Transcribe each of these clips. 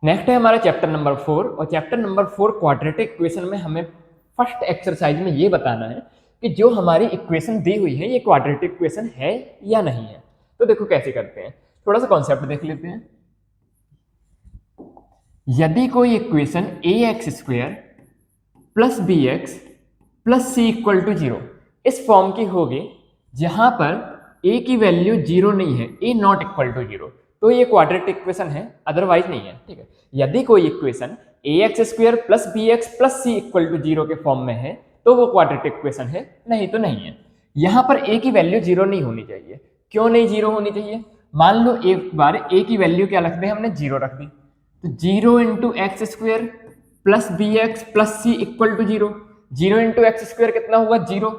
Next है हमारा chapter number 4 और चैप्टर नंबर 4 क्वाड्रेटिक इक्वेशन में हमें फर्स्ट एक्सरसाइज में ये बताना है कि जो हमारी इक्वेशन दी हुई है ये क्वाड्रेटिक इक्वेशन है या नहीं है। तो देखो कैसे करते हैं, थोड़ा सा कॉन्सेप्ट देख लेते हैं। यदि कोई equation a x square plus b x plus c equal to zero इस फॉर्म की होगी जहां पर ए की वैल्यू जीरो नहीं है, ए नॉट इक्वल टू जीरो, तो ये क्वाड्रेटिक इक्वेशन है, अदरवाइज नहीं है। ठीक है, यदि कोई equation a x square plus b x plus c equal to zero के फॉर्म में है तो वो क्वाड्रेटिक इक्वेशन है, नहीं तो नहीं है। यहां पर ए की वैल्यू जीरो नहीं होनी चाहिए। क्यों नहीं जीरो होनी चाहिए? मान लो एक बार ए की वैल्यू क्या रख दी हमने, जीरो रख दी, तो zero into x square plus b x plus c equal to zero, zero into x square कितना हुआ, जीरो,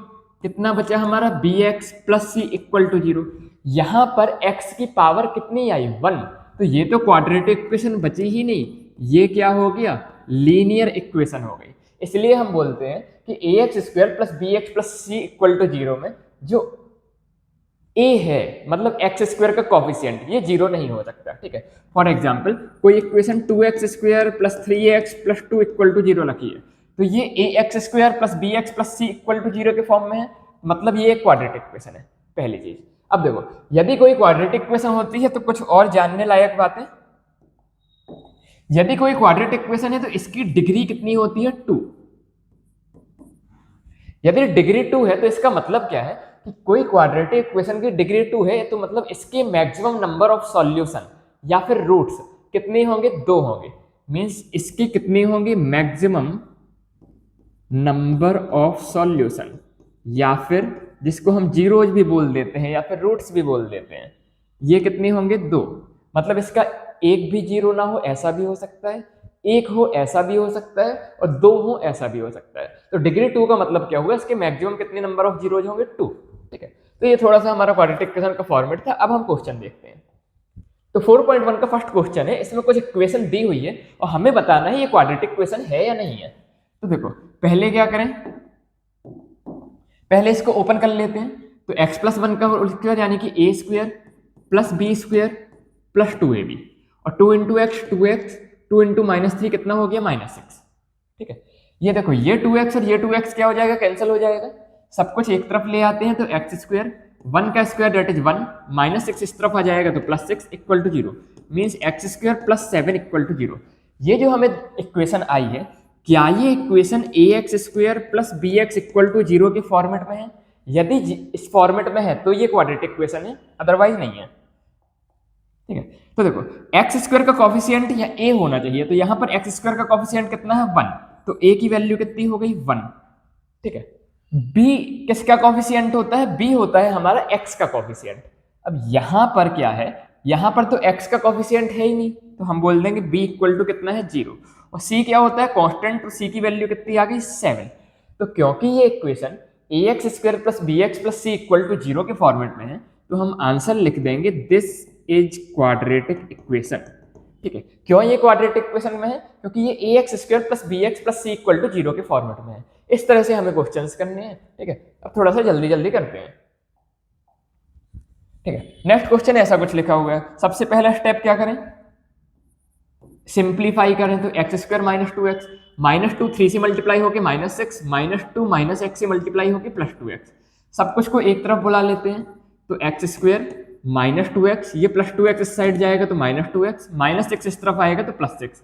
कितना बचा हमारा b x plus c equal to zero. यहां पर x की पावर कितनी आई, 1, तो ये तो क्वाड्रेटिक इक्वेशन बची ही नहीं, ये क्या हो गया, लीनियर इक्वेशन हो गई। इसलिए हम बोलते हैं कि a x square plus b x plus c equal to zero में जो a है मतलब एक्स स्क्वायर का कॉफिशिएंट, ये जीरो नहीं हो सकता। ठीक है, फॉर एग्जाम्पल कोई equation 2x square plus 3x plus 2 equal to zero रखी है, तो ये a x square plus b x plus c equal to zero के फॉर्म में है, मतलब ये एक क्वाड्रेटिक इक्वेशन है, पहली चीज। अब देखो, यदि कोई क्वाड्रेटिक इक्वेशन होती है तो कुछ और जानने लायक बातें। यदि कोई क्वाड्रेटिक इक्वेशन है तो इसकी डिग्री कितनी होती है, 2। यदि डिग्री 2 है तो इसका मतलब क्या है कि कोई क्वाड्रेटिक इक्वेशन की डिग्री 2 है तो मतलब इसके मैक्सिमम नंबर ऑफ सॉल्यूशन या फिर रूट्स कितने होंगे, 2 होंगे। मींस इसकी कितनी होंगी, मैक्सिमम नंबर ऑफ सॉल्यूशन, या फिर जिसको हम जीरोज भी बोल देते हैं या फिर रूट्स भी बोल देते हैं, ये कितने होंगे, 2। मतलब इसका एक भी जीरो ना हो ऐसा भी हो सकता है, एक हो ऐसा भी हो सकता है, और 2 हो ऐसा भी हो सकता है। तो डिग्री 2 का मतलब क्या हुआ, इसके मैक्सिमम कितने नंबर ऑफ जीरोज होंगे, 2। ठीक है, तो ये थोड़ा सा हमारा क्वाड्रेटिक इक्वेशन का फॉर्मेट था। अब हम क्वेश्चन देखते हैं। तो 4.1 का फर्स्ट क्वेश्चन है, इसमें कुछ इक्वेशन दी हुई है और हमें बताना है ये क्वाड्रेटिक इक्वेशन है या नहीं है। तो देखो पहले क्या करें, पहले इसको ओपन कर लेते हैं। तो x प्लस 1 का होल स्क्वायर यानी कि a square plus b square plus 2ab, और 2 इंटू एक्स 2x, 2 इंटू -3 कितना हो गया, -6। ठीक है, ये देखो ये 2x और ये 2x क्या हो जाएगा, कैंसिल हो जाएगा। सब कुछ एक तरफ ले आते हैं तो एक्स स्क्वायर 1 का स्क्वायर डेट इज 1, -6 इस तरफ आ जाएगा तो +6 equal to 0, means x square plus 7 equal to 0। ये जो हमें इक्वेशन आई है, क्या ये equation a x square plus b x equal to 0 के फॉर्मेट में है? यदि इस फॉर्मेट में है तो ये क्वाड्रेटिक इक्वेशन है, अदरवाइज नहीं है। ठीक है, तो देखो एक्स स्क्वायर का कॉफिशिएंट या ए होना चाहिए, तो यहां पर एक्स स्क्वायर का कॉफिशिएंट कितना है, 1, तो ए की वैल्यू कितनी हो गई, 1। ठीक है, बी किसका कॉफिशिएंट होता है, बी होता है हमारा एक्स का कॉफिशिएंट। अब यहां पर क्या है, यहां पर तो एक्स का कॉफिशिएंट है ही नहीं, तो हम बोल देंगे बी इक्वल टू कितना है, 0। और सी क्या होता है, कांस्टेंट, तो सी की वैल्यू कितनी आ गई, 7। तो क्योंकि ये equation a x square plus b x plus c equal to 0 के फॉर्मेट में है, तो हम आंसर लिख देंगे दिस इज क्वाड्रेटिक इक्वेशन। ठीक है, क्यों ये क्वाड्रेटिक इक्वेशन में है, क्योंकि ये a x square plus b x plus c equal to 0 के फॉर्मेट में है। इस तरह से हमें क्वेश्चंस करने हैं। ठीक है, अब थोड़ा सा जल्दी जल्दी करते हैं। ठीक है, नेक्स्ट क्वेश्चन ऐसा कुछ लिखा हुआ है। सबसे पहला स्टेप क्या करें, सिंप्लीफाई करें, तो एक्स स्क्वायर -2x, -2 3 से मल्टीप्लाई होकर -6, -2 -x से मल्टीप्लाई होकर +2x, सब कुछ को एक तरफ बुला लेते हैं। तो एक्स स्क्वायर -2x, ये +2x इस साइड जाएगा तो -2x, -6 इस तरफ आएगा तो +6,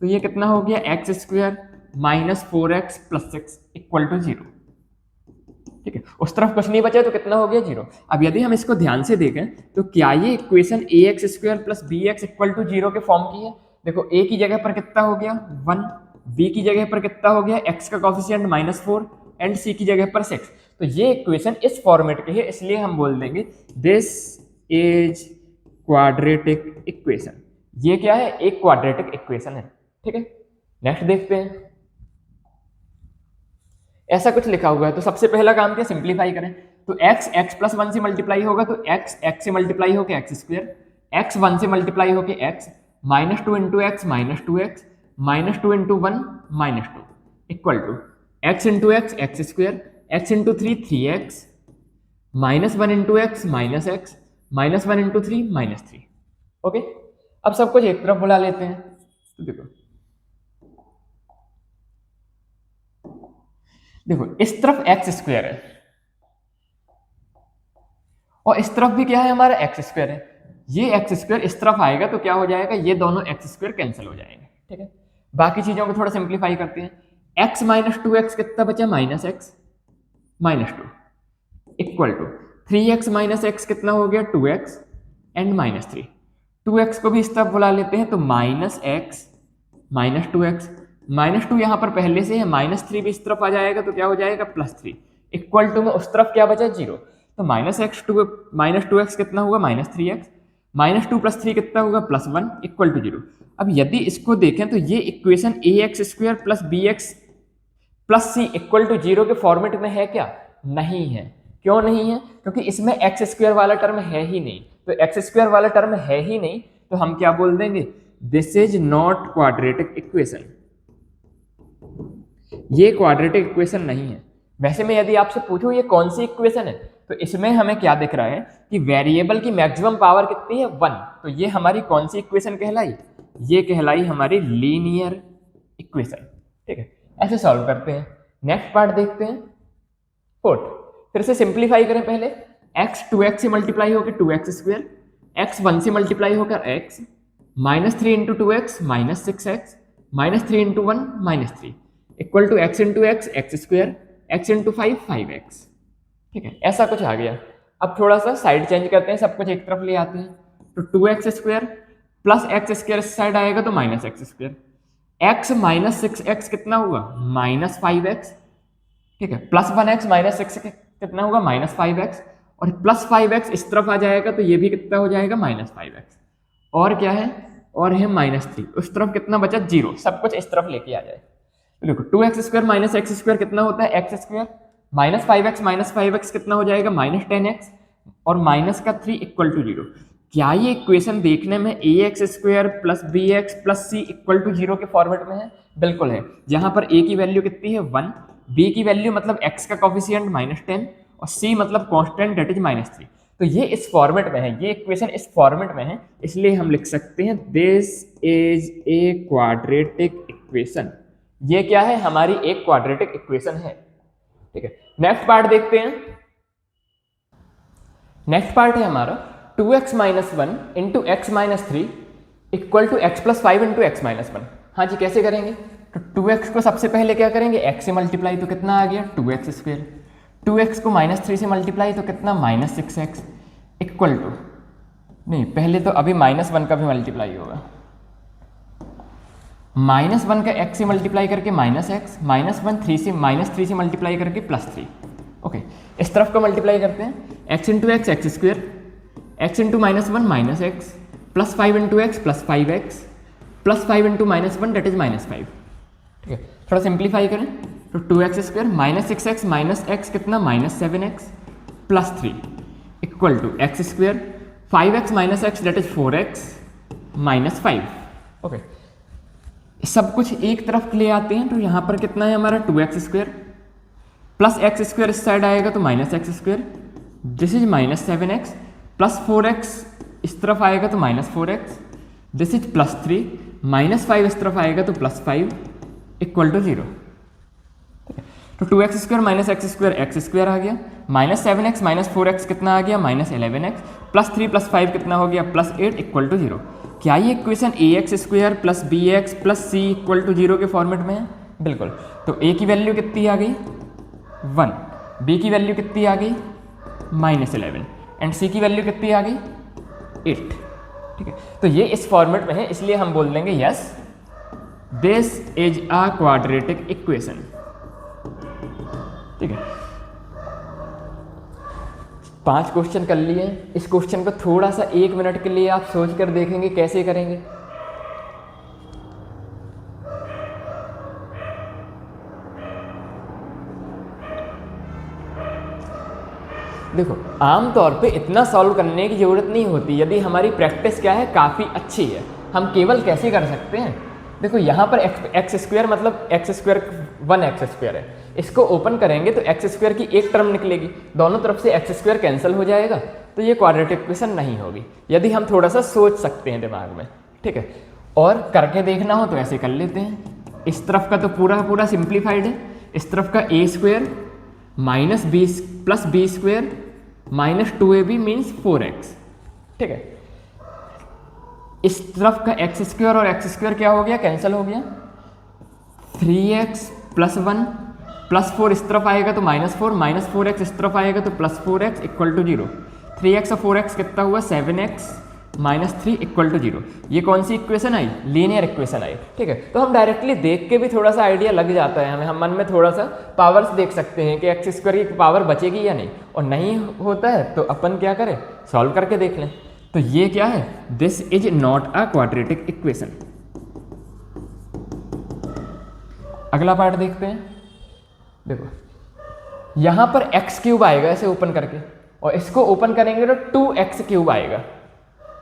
तो ये कितना हो गया, x square -4x + 6 equal to 0। ठीक है, उस तरफ कुछ नहीं बचा तो कितना हो गया, 0। अब यदि हम इसको ध्यान से देखें तो क्या ये equation a x square plus b x equal to 0 के फॉर्म की है? देखो ए की जगह पर कितना हो गया, 1, बी की जगह पर कितना हो गया, एक्स का कॉफिशिएंट -4 एंड सी की जगह पर 6। तो ये इक्वेशन इस फॉर्मेट की है, इसलिए हम बोल देंगे दिस इज क्वाड्रेटिक इक्वेशन। ये क्या है, एक क्वाड्रेटिक इक्वेशन है। ठीक है, नेक्स्ट देखते हैं। ऐसा कुछ लिखा हुआ है, तो सबसे पहला काम क्या, सिंप्लीफाई करें। तो x प्लस 1 से मल्टीप्लाई होगा तो x से मल्टीप्लाई होकर एक्स स्क्वायर, x 1 से मल्टीप्लाई होकर x, -2 into x -2x, -2 into 1 -2 equal to x into x square, x into 3 3x, -1 into x -x, -1 into 3 -3। Okay, अब सब कुछ एक तरफ बुला लेते हैं। तो देखो इस तरफ एक्स स्क्वायर है और इस तरफ भी क्या है हमारा एक्स स्क्वायर है। ये एक्स स्क्वायर इस तरफ आएगा तो क्या हो जाएगा, ये दोनों एक्स स्क्वायर कैंसिल हो जाएंगे। ठीक है, बाकी चीजों को थोड़ा सिंप्लीफाई करते हैं। एक्स माइनस 2x कितना बचा, minus x minus 2 equal to 3x minus x कितना हो गया, 2x एंड माइनस 3। 2x को भी इस तरफ बुला लेते हैं तो minus x minus 2x, minus 2 यहाँ पर पहले से है, माइनस 3 भी इस तरफ आ जाएगा तो क्या हो जाएगा, प्लस 3 इक्वल टू में उस तरफ क्या बचा, 0। तो माइनस 2x कितना होगा, माइनस 3x माइनस 2 प्लस 3 कितना होगा, प्लस 1 इक्वल टू 0। अब यदि इसको देखें तो ये equation ax square plus bx plus c equal to 0 के फॉर्मेट में है क्या, नहीं है। क्यों नहीं है, क्योंकि इसमें एक्स स्क्वायर वाला टर्म है ही नहीं। तो एक्स स्क्वायर वाला टर्म है ही नहीं तो हम क्या बोल देंगे, this is not quadratic equation, ये क्वाड्रेटिक इक्वेशन नहीं है। वैसे में यदि आपसे पूछूं ये कौन सी इक्वेशन है, तो इसमें हमें क्या दिख रहा है कि वेरिएबल की मैक्सिमम पावर कितनी है, 1। तो ये हमारी कौन सी इक्वेशन कहलाई, ये कहलाई हमारी लीनियर इक्वेशन। ठीक है, ऐसे सॉल्व करते हैं। नेक्स्ट पार्ट देखते हैं, फोर्थ। फिर से सिंप्लीफाई करें पहले, x 2x से मल्टीप्लाई होकर 2x स्क्वायर, x 1 से मल्टीप्लाई होकर x, minus 3 into 2x minus 6x, minus 3 into 1 minus 3 equal to x into x square, x into 5 5x। ठीक है, ऐसा कुछ आ गया। अब थोड़ा सा साइड चेंज करते हैं, सब कुछ एक तरफ ले आते हैं। तो 2x square plus x square इस साइड आएगा तो minus x square, x minus 6x कितना हुआ, माइनस 5x। ठीक है, प्लस 1x माइनस 6 कितना होगा, माइनस 5x, और प्लस 5x इस तरफ आ जाएगा तो ये भी कितना हो जाएगा, माइनस 5x। और क्या है, और है माइनस 3, उस तरफ कितना बचा, 0। सब कुछ इस तरफ लेके आ जाए। तो देखो 2x square minus x square कितना होता है, एक्स स्क्वायर, माइनस 5x कितना हो जाएगा, माइनस 10x, और माइनस का 3 इक्वल टू 0। क्या ये इक्वेशन देखने में ax square plus bx plus c equal to 0 के फॉर्मेट में है, बिल्कुल है। जहां पर a की वैल्यू कितनी है, 1, b की वैल्यू मतलब x का कोफिशिएंट माइनस 10 और c मतलब कांस्टेंट डेट इज माइनस 3। तो ये इस फॉर्मेट में है, ये इक्वेशन इस फॉर्मेट में है, इसलिए हम लिख सकते हैं this is a quadratic equation. ये क्या है, हमारी एक क्वाड्रेटिक इक्वेशन है। ठीक है, नेक्स्ट पार्ट देखते हैं। नेक्स्ट पार्ट है हमारा 2x minus 1 into x minus 3 equal to x plus 5 into x minus 1। हाँ जी, कैसे करेंगे, तो 2x को सबसे पहले क्या करेंगे, x से मल्टीप्लाई तो कितना आ गया, 2x स्क्वायर, 2x को माइनस 3 से मल्टीप्लाई तो कितना, माइनस 6x इक्वल टू, नहीं पहले तो अभी माइनस 1 का भी मल्टीप्लाई होगा, माइनस 1 का x से मल्टीप्लाई करके माइनस एक्स, माइनस 1 3 से माइनस 3 से मल्टीप्लाई करके प्लस 3। ओके, इस तरफ को मल्टीप्लाई करते हैं, x into x square, x into minus 1 minus x, plus 5 into x plus 5x, plus 5 into minus 1 that is minus 5। ठीक है, थोड़ा सिंप्लीफाई करें तो 2x square minus 6x minus x कितना, minus 7x plus 3 equal to x square, 5x minus x that is 4x minus 5। Okay, सब कुछ एक तरफ ले आते हैं तो यहाँ पर कितना है हमारा, 2x square plus x square इस साइड आएगा तो minus x square, this is minus 7x plus 4x इस तरफ आएगा तो minus 4x, this is plus 3, minus 5 इस तरफ आएगा तो प्लस 5 इक्वल टू 0। तो 2x square minus x square आ गया, माइनस 7x माइनस 4x कितना आ गया, माइनस 11x, प्लस 3 प्लस 5 कितना हो गया, प्लस 8 इक्वल टू 0। क्या ये equation ax square plus bx plus c equal to 0 के फॉर्मेट में है, बिल्कुल। तो a की वैल्यू कितनी आ गई, 1, b की वैल्यू कितनी आ गई, माइनस 11, एंड c की वैल्यू कितनी आ गई, 8। ठीक है, तो ये इस फॉर्मेट में है, इसलिए हम बोल देंगे yes this is a quadratic equation. ठीक है, 5 क्वेश्चन कर लिए। इस क्वेश्चन को थोड़ा सा 1 मिनट के लिए आप सोच कर देखेंगे कैसे करेंगे। देखो, आमतौर पे इतना सॉल्व करने की ज़रूरत नहीं होती यदि हमारी प्रैक्टिस क्या है, काफ़ी अच्छी है। हम केवल कैसे कर सकते हैं, देखो यहाँ पर एक्स स्क्वायर मतलब एक्स स्क्वायर 1x स्क्वायर है, इसको ओपन करेंगे तो एक्स स्क्वायर की एक टर्म निकलेगी, दोनों तरफ से एक्स स्क्वायर कैंसिल हो जाएगा, तो ये क्वाड्रेटिक इक्वेशन नहीं होगी, यदि हम थोड़ा सा सोच सकते हैं दिमाग में। ठीक है, और करके देखना हो तो ऐसे कर लेते हैं। इस तरफ का तो पूरा पूरा सिंप्लीफाइड है, इस तरफ का a square minus b plus b square minus 2ab means 4x, ठीक है। इस तरफ का एक्स स्क्वेयर और एक्स स्क्वेयर क्या हो गया, कैंसिल हो गया। 3x प्लस 1 प्लस 4 इस तरफ आएगा तो -4, -4x इस तरफ आएगा तो +4x इक्वल टू 0। 3x और 4x कितना हुआ, 7x -3 इक्वल टू 0। ये कौन सी इक्वेशन आई, लीनियर इक्वेशन आई, ठीक है। तो हम डायरेक्टली देख के भी थोड़ा सा आइडिया लग जाता है हमें, हम मन में थोड़ा सा पावर्स देख सकते हैं कि एक्स स्क्वायर की पावर बचेगी या नहीं, और नहीं होता है तो अपन क्या करें, सॉल्व करके देख लें। तो ये क्या है, this is not a quadratic equation. अगला पार्ट देखते हैं। देखो यहां पर x³ आएगा ऐसे ओपन करके, और इसको ओपन करेंगे तो 2x³ आएगा।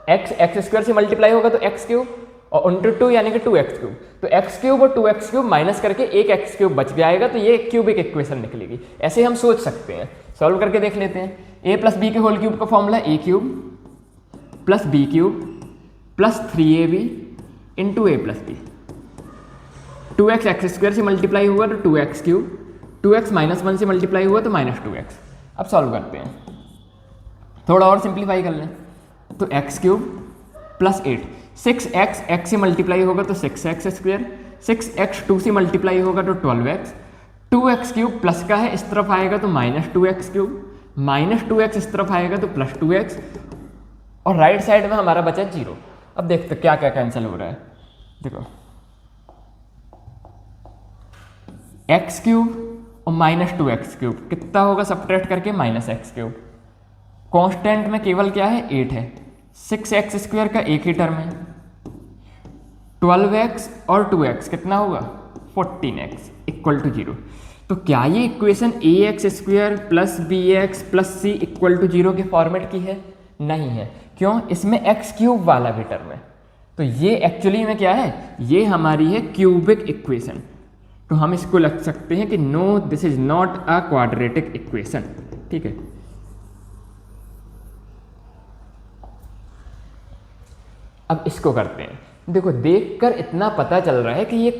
x स्क्वायर से मल्टीप्लाई होगा तो x³ और इंटू 2 यानी कि 2x³। तो x³ और 2x³ माइनस करके एक x³ बच जाएगा, तो ये क्यूबिक इक्वेशन निकलेगी। ऐसे हम सोच सकते हैं, सॉल्व करके देख लेते हैं। a प्लस बी के होल क्यूब का formula a³ plus b³ plus 3ab into a plus b. 2x x square से मल्टीप्लाई हुआ तो 2x³, 2x -1 से मल्टीप्लाई हुआ तो -2x। अब सॉल्व करते हैं, थोड़ा और सिंप्लीफाई कर लें। तो x³ प्लस 8, 6x x से मल्टीप्लाई होगा तो 6x स्क्वायर, 6x 2 से मल्टीप्लाई होगा तो 12x, 2x³ प्लस का है इस तरफ आएगा तो -2x³, -2x इस तरफ आएगा तो +2x, और राइट साइड में हमारा बचा 0। अब देखते क्या क्या कैंसिल हो रहा है। देखो x³ और -2x³ कितना होगा, सब्ट्रैक्ट करके -x³। कांस्टेंट में केवल क्या है, 8 है। 6x स्क्वायर का एक ही टर्म है, 12x और 2x कितना होगा, 14x इक्वल टू 0। तो क्या ये equation ax square plus bx plus c equal to 0 के फॉर्मेट की है, नहीं है। क्यों, इसमें x³ वाला भी टर्म है। तो ये एक्चुअली में क्या है, ये हमारी है क्यूबिक इक्वेशन। तो हम इसको लिख सकते हैं कि no, this is not a quadratic equation, ठीक है। अब इसको करते हैं। देखो देखकर इतना पता चल रहा है कि ये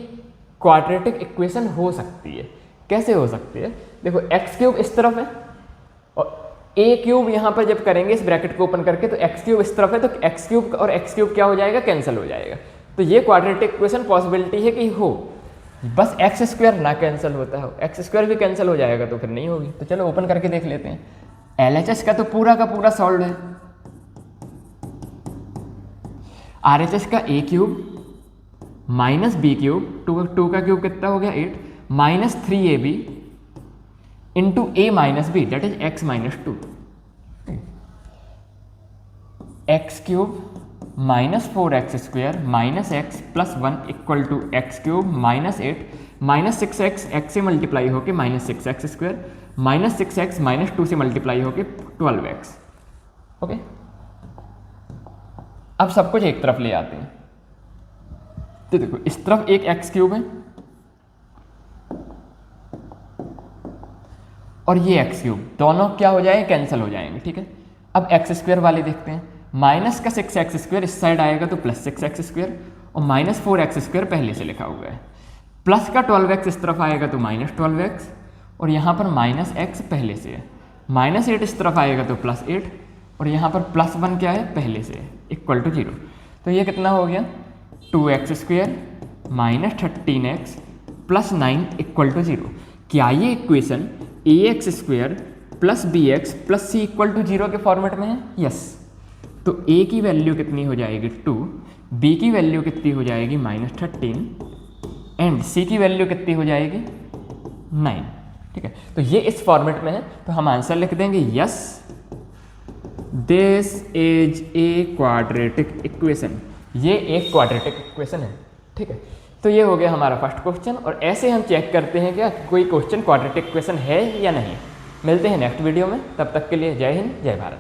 क्वाड्रेटिक इक्वेशन हो सकती है। कैसे हो सकती है, देखो x³ इस तरफ है और a³ यहाँ पर जब करेंगे इस ब्रैकेट को ओपन करके तो x³ इस तरफ है, तो x³ और x³ क्या हो जाएगा, कैंसिल हो जाएगा। तो ये क्वाड्रेटिक इक्वेशन पॉसिबिलिटी है कि हो, बस एक्स स्क्वायर ना कैंसिल होता हो, एक्स स्क्वायर भी कैंसिल हो जाएगा तो फिर नहीं होगी। तो चलो ओपन करके देख लेते हैं। LHS का तो पूरा का पूरा सॉल्व है। RHS का a³ माइनस b³, 2 का क्यूब कितना हो गया 8, minus 3ab into a minus b that is x minus 2, x³ minus 4x square minus x plus 1 equal to x³ minus 8 minus 6x x से मल्टीप्लाई होके minus 6x square minus 6x minus 2 से multiply होके 12x। Okay, अब सब कुछ एक तरफ ले आते हैं। तो देखो इस तरफ एक x³ है और ये x³, दोनों क्या हो जाएंगे, कैंसिल हो जाएंगे, ठीक है। अब x स्क्वायर वाले देखते हैं। माइनस का 6x स्क्वायर इस साइड आएगा तो प्लस 6x स्क्वायर, और माइनस 4x स्क्वायर पहले से लिखा हुआ है। प्लस का 12x इस तरफ आएगा तो माइनस 12x, और यहाँ पर माइनस x पहले से है। माइनस 8 इस तरफ आएगा तो प्लस 8, और यहाँ पर प्लस 1 क्या है, पहले से है, इक्वल टू 0। तो ये कितना हो गया, 2x square minus 13x plus 9 equal to 0। क्या ये equation ax square plus bx plus c equal to 0 के फॉर्मेट में है? यस। तो a की वैल्यू कितनी हो जाएगी 2, b की वैल्यू कितनी हो जाएगी -13 एंड c की वैल्यू कितनी हो जाएगी 9, ठीक है। तो ये इस फॉर्मेट में है, तो हम आंसर लिख देंगे yes, this is a quadratic equation. ये एक क्वाड्रेटिक इक्वेशन है, ठीक है। तो ये हो गया हमारा फर्स्ट क्वेश्चन, और ऐसे हम चेक करते हैं क्या कोई क्वेश्चन क्वाड्रेटिक इक्वेशन है या नहीं। मिलते हैं नेक्स्ट वीडियो में, तब तक के लिए जय हिंद जय भारत।